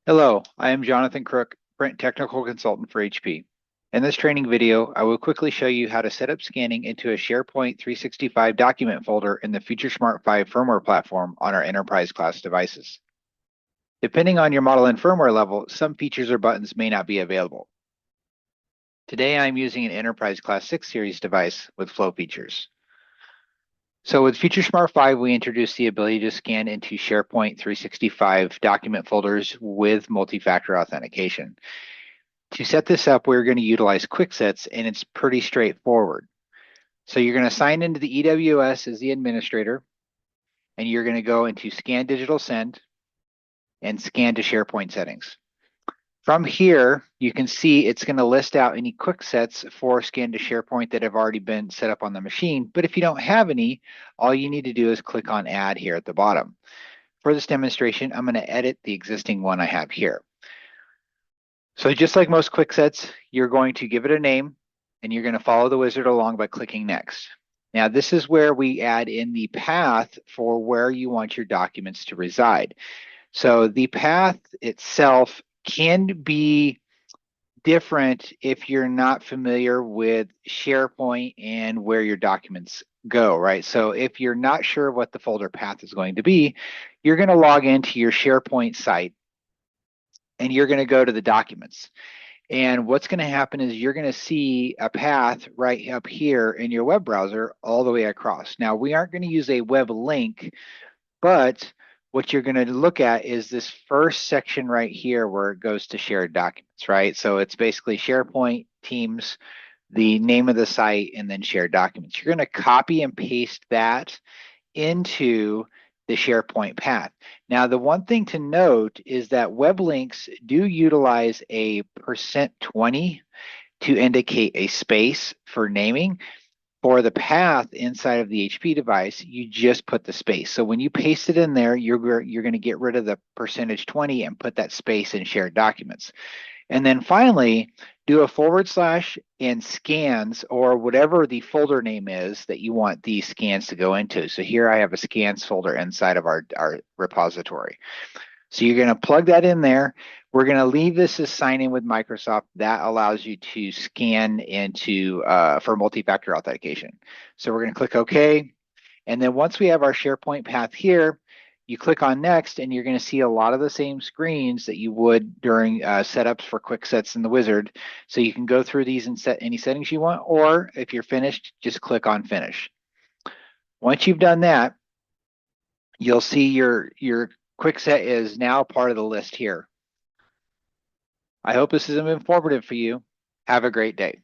Hello, I am Jonathan Crook, Print Technical Consultant for HP. In this training video, I will quickly show you how to set up scanning into a SharePoint 365 document folder in the FutureSmart 5 firmware platform on our enterprise class devices. Depending on your model and firmware level, some features or buttons may not be available. Today, I'm using an enterprise class 6 series device with flow features. So with FutureSmart 5, we introduced the ability to scan into SharePoint 365 document folders with multi-factor authentication. To set this up, we're going to utilize QuickSets, and it's pretty straightforward. So you're going to sign into the EWS as the administrator, and you're going to go into Scan Digital Send and Scan to SharePoint settings. From here, you can see it's going to list out any quick sets for Scan to SharePoint that have already been set up on the machine. But if you don't have any, all you need to do is click on Add here at the bottom. For this demonstration, I'm going to edit the existing one I have here. So just like most quick sets, you're going to give it a name, and you're going to follow the wizard along by clicking Next. Now, this is where we add in the path for where you want your documents to reside. So the path itself can be different if you're not familiar with SharePoint and where your documents go, right? So if you're not sure what the folder path is going to be, you're going to log into your SharePoint site, and you're going to go to the documents. And what's going to happen is you're going to see a path right up here in your web browser all the way across. Now, we aren't going to use a web link, but what you're going to look at is this first section right here where it goes to shared documents, right? So it's basically SharePoint, Teams, the name of the site, and then shared documents. You're going to copy and paste that into the SharePoint path. Now, the one thing to note is that web links do utilize a %20 to indicate a space for naming. For the path inside of the HP device, you just put the space. So when you paste it in there, you're going to get rid of the %20 and put that space in shared documents. And then finally, do a / and scans, or whatever the folder name is that you want these scans to go into. So here I have a scans folder inside of our repository. So you're going to plug that in there. We're going to leave this as sign in with Microsoft. That allows you to scan into for multi-factor authentication. So we're going to click OK. And then once we have our SharePoint path here, you click on Next, and you're going to see a lot of the same screens that you would during setups for quick sets in the wizard. So you can go through these and set any settings you want, or if you're finished, just click on Finish. Once you've done that, you'll see your quick set is now part of the list here. I hope this is informative for you. Have a great day.